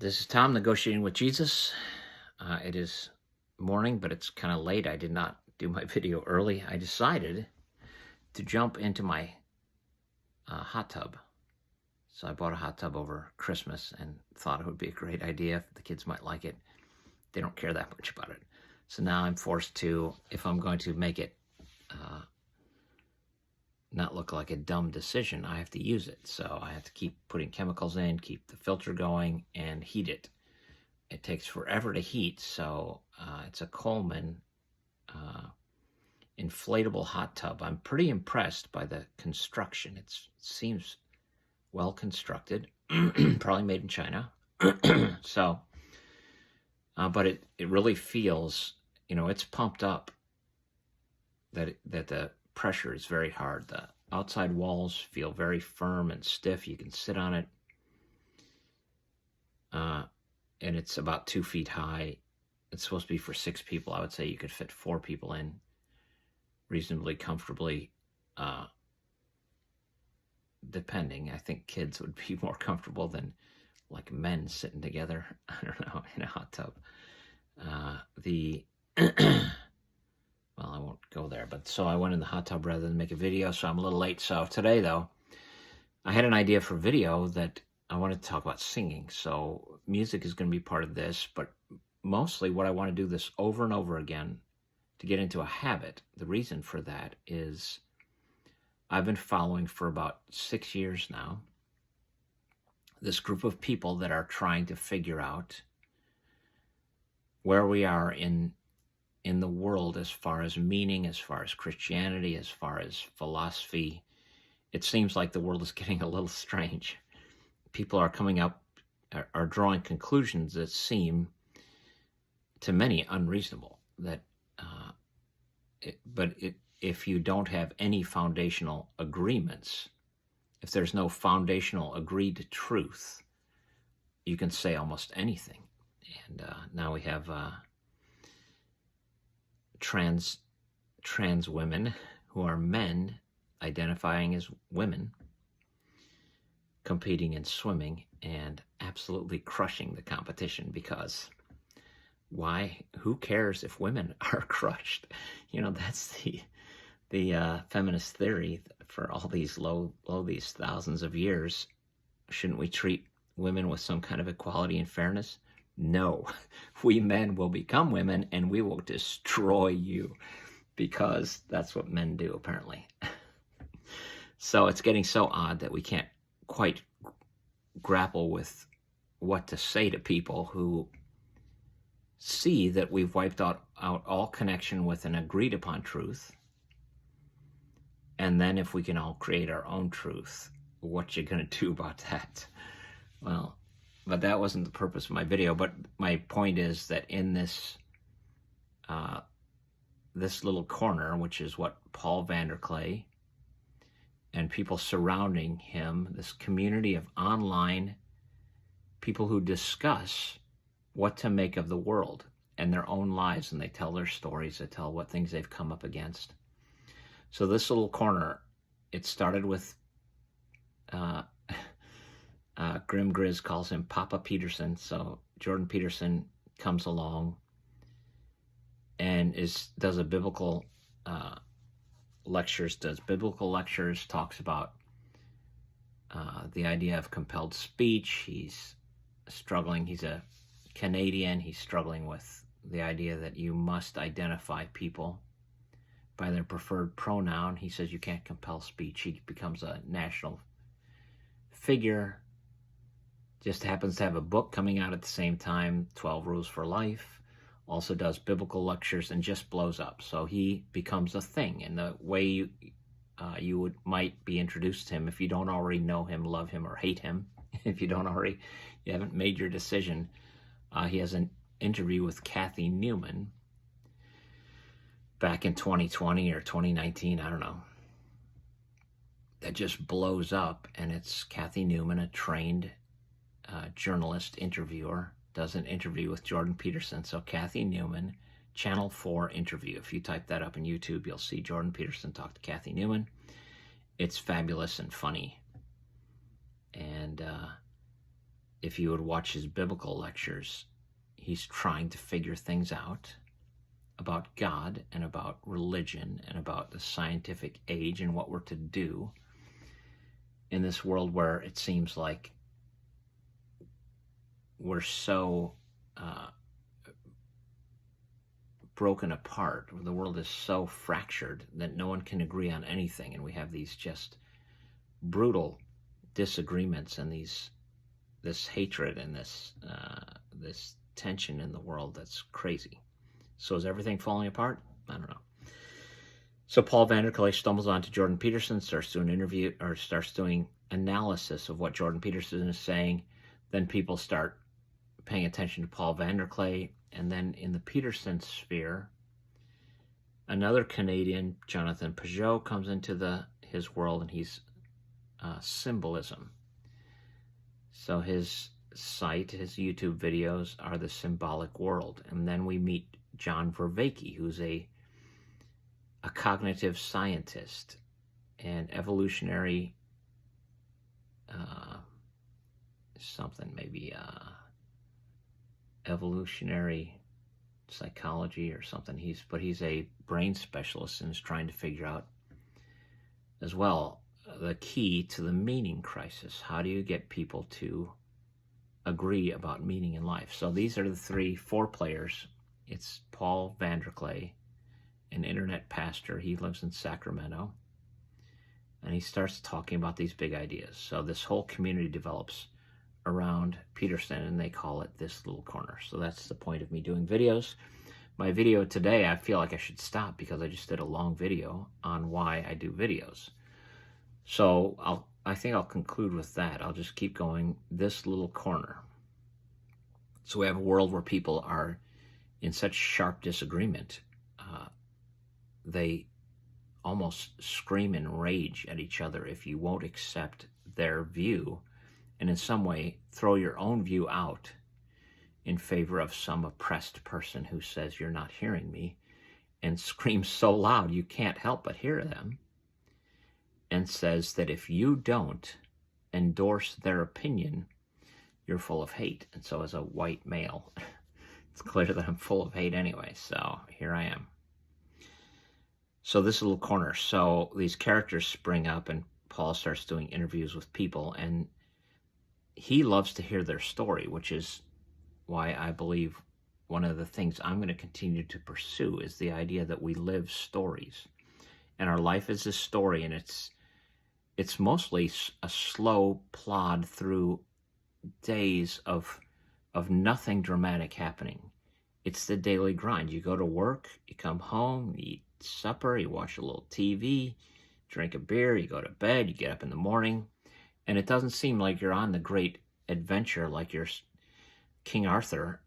This is Tom negotiating with Jesus. It is morning, but it's kind of late. I did not do my video early. I decided to jump into my hot tub. So I bought a hot tub over Christmas and thought it would be a great idea. The kids might like it. They don't care that much about it. So now I'm forced to, if I'm going to make it not look like a dumb decision, I have to use it. So I have to keep putting chemicals in, keep the filter going, and heat it. It takes forever to heat, so it's a Coleman inflatable hot tub. I'm pretty impressed by the construction. It seems well constructed, probably made in China. So, but it really feels, it's pumped up. That the pressure is very hard. The outside walls feel very firm and stiff. You can sit on it. And it's about 2 feet high. It's supposed to be for 6 people. I would say you could fit 4 people in reasonably comfortably. Depending, I think kids would be more comfortable than like men sitting together. I don't know, in a hot tub. Well, I won't go there, but so I went in the hot tub rather than make a video, so I'm a little late. So today, though, I had an idea for video that I wanted to talk about singing. So music is going to be part of this, but mostly what I want to do this over and over again to get into a habit. The reason for that is I've been following for about 6 years now this group of people that are trying to figure out where we are in the world as far as meaning, as far as Christianity, as far as philosophy. It seems like the world is getting a little strange. People are coming up, are drawing conclusions that seem to many unreasonable. If you don't have any foundational agreements, if there's no foundational agreed truth, you can say almost anything. And now we have trans women who are men identifying as women competing in swimming and absolutely crushing the competition, because why? Who cares if women are crushed? That's the feminist theory for all these these thousands of years. Shouldn't we treat women with some kind of equality and fairness? No, we men will become women and we will destroy you, because that's what men do, apparently. So it's getting so odd that we can't quite grapple with what to say to people who see that we've wiped out all connection with an agreed upon truth. And then if we can all create our own truth, what you going to do about that? Well, but that wasn't the purpose of my video. But my point is that in this this little corner, which is what Paul Vanderklay and people surrounding him, this community of online people who discuss what to make of the world and their own lives, and they tell their stories, they tell what things they've come up against. So this little corner, it started with Grim Grizz calls him Papa Peterson. So Jordan Peterson comes along and does biblical lectures, talks about the idea of compelled speech. He's struggling. He's a Canadian. He's struggling with the idea that you must identify people by their preferred pronoun. He says you can't compel speech. He becomes a national figure. Just happens to have a book coming out at the same time, 12 Rules for Life. Also does biblical lectures and just blows up. So he becomes a thing. And the way you might be introduced to him, if you don't already know him, love him, or hate him, if you haven't made your decision, he has an interview with Cathy Newman back in 2020 or 2019, I don't know, that just blows up. And it's Cathy Newman, a trained journalist interviewer, does an interview with Jordan Peterson. So Cathy Newman, Channel 4 interview. If you type that up in YouTube, you'll see Jordan Peterson talk to Cathy Newman. It's fabulous and funny. And if you would watch his biblical lectures, he's trying to figure things out about God and about religion and about the scientific age and what we're to do in this world where it seems like we're so broken apart, where the world is so fractured that no one can agree on anything, and we have these just brutal disagreements and this hatred and this tension in the world that's crazy. So is everything falling apart? I don't know. So Paul Vanderklay stumbles onto Jordan Peterson, starts doing analysis of what Jordan Peterson is saying. Then people start paying attention to Paul Vanderklay. And then in the Peterson sphere, another Canadian, Jonathan Pageau, comes into his world, and he's symbolism. So his site, his YouTube videos are the symbolic world. And then we meet John Vervaeke, who's a cognitive scientist and evolutionary evolutionary psychology or something. He's a brain specialist and is trying to figure out as well the key to the meaning crisis. How do you get people to agree about meaning in life? So these are the four players. It's Paul Vanderklay, an internet pastor. He lives in Sacramento, and he starts talking about these big ideas. So this whole community develops around Peterson, and they call it This Little Corner. So that's the point of me doing videos. My video today, I feel like I should stop because I just did a long video on why I do videos. So I think I'll conclude with that. I'll just keep going. This little corner. So we have a world where people are in such sharp disagreement. They almost scream in rage at each other if you won't accept their view, and in some way throw your own view out in favor of some oppressed person who says, "You're not hearing me," and screams so loud you can't help but hear them, and says that if you don't endorse their opinion, you're full of hate. And so as a white male, it's clear that I'm full of hate anyway, so here I am. So this little corner. So these characters spring up, and Paul starts doing interviews with people, and he loves to hear their story, which is why I believe one of the things I'm going to continue to pursue is the idea that we live stories. And our life is a story, and it's mostly a slow plod through days of nothing dramatic happening. It's the daily grind. You go to work, you come home, you eat supper, you watch a little TV, drink a beer, you go to bed, you get up in the morning, and it doesn't seem like you're on the great adventure like you're King Arthur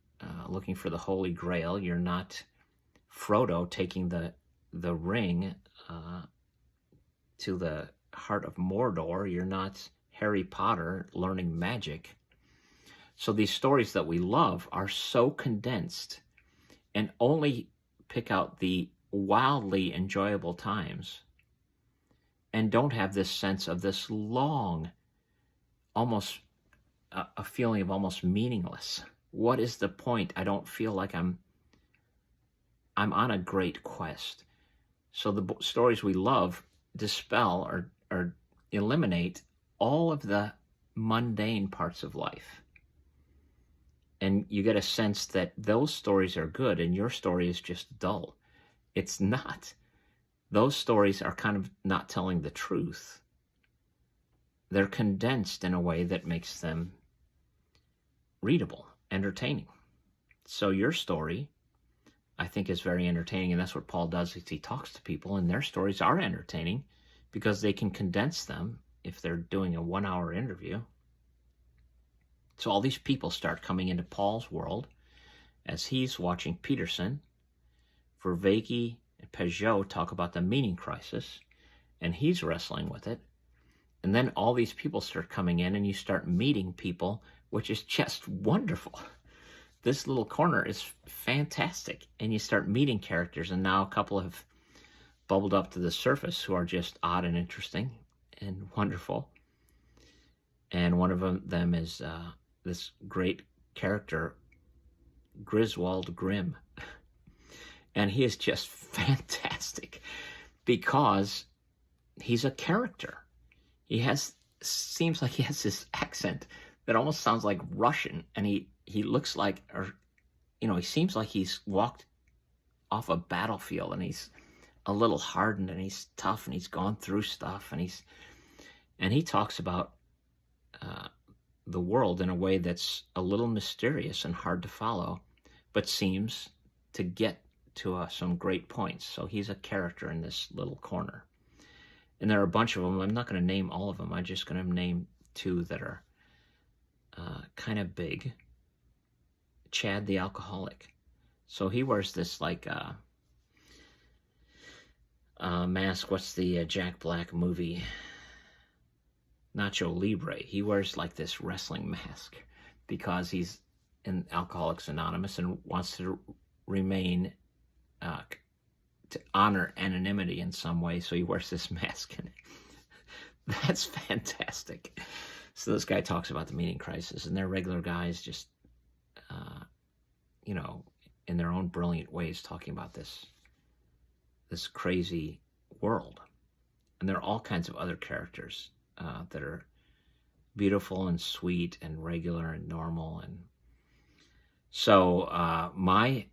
looking for the Holy Grail. You're not Frodo taking the ring to the heart of Mordor. You're not Harry Potter learning magic. So these stories that we love are so condensed and only pick out the wildly enjoyable times and don't have this sense of this long, almost a feeling of almost meaningless. What is the point? I don't feel like I'm on a great quest. So the stories we love dispel or eliminate all of the mundane parts of life. And you get a sense that those stories are good and your story is just dull. It's not. Those stories are kind of not telling the truth. They're condensed in a way that makes them readable, entertaining. So your story, I think, is very entertaining, and that's what Paul does is he talks to people, and their stories are entertaining because they can condense them if they're doing a 1-hour interview. So all these people start coming into Paul's world as he's watching Peterson, Vervaeke, and Pageau talk about the meaning crisis, and he's wrestling with it. And then all these people start coming in, and you start meeting people, which is just wonderful. This little corner is fantastic. And you start meeting characters, and now a couple have bubbled up to the surface who are just odd and interesting and wonderful. And one of them is this great character, Griswold Grimm. And he is just fantastic because he's a character. Seems like he has this accent that almost sounds like Russian, and he looks like, or he seems like he's walked off a battlefield, and he's a little hardened, and he's tough, and he's gone through stuff, and he talks about the world in a way that's a little mysterious and hard to follow, but seems to get to some great points. So he's a character in this little corner. And there are a bunch of them. I'm not going to name all of them. I'm just going to name two that are kind of big. Chad the alcoholic. So he wears this like mask. What's the Jack Black movie? Nacho Libre. He wears like this wrestling mask because he's in Alcoholics Anonymous and wants to remain to honor anonymity in some way, so he wears this mask. And that's fantastic. So this guy talks about the meaning crisis, and they're regular guys just, in their own brilliant ways talking about this crazy world. And there are all kinds of other characters that are beautiful and sweet and regular and normal. And so my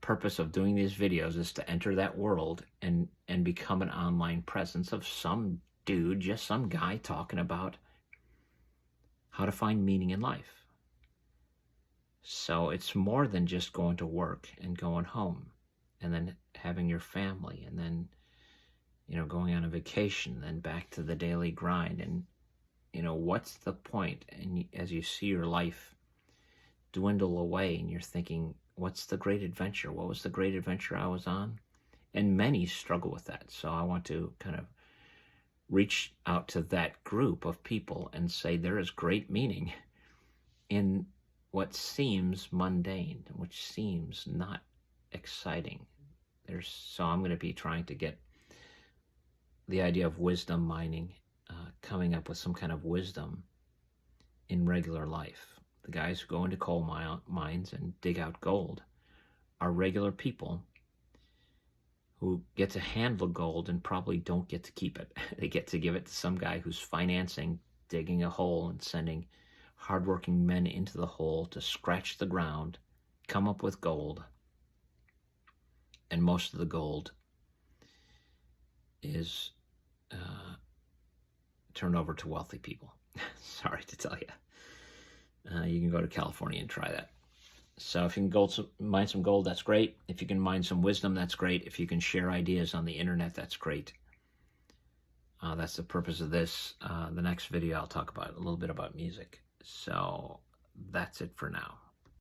purpose of doing these videos is to enter that world and become an online presence of some dude, just some guy talking about how to find meaning in life. So it's more than just going to work and going home and then having your family and then, going on a vacation, then back to the daily grind. And, what's the point? And as you see your life dwindle away and you're thinking, what's the great adventure? What was the great adventure I was on? And many struggle with that. So I want to kind of reach out to that group of people and say there is great meaning in what seems mundane, which seems not exciting. So I'm going to be trying to get the idea of wisdom mining, coming up with some kind of wisdom in regular life. The guys who go into coal mines and dig out gold are regular people who get to handle gold and probably don't get to keep it. They get to give it to some guy who's financing, digging a hole and sending hardworking men into the hole to scratch the ground, come up with gold. And most of the gold is turned over to wealthy people. Sorry to tell you. You can go to California and try that. So if you can mine some gold, that's great. If you can mine some wisdom, that's great. If you can share ideas on the internet, that's great. That's the purpose of this. The next video, I'll talk about a little bit about music. So that's it for now.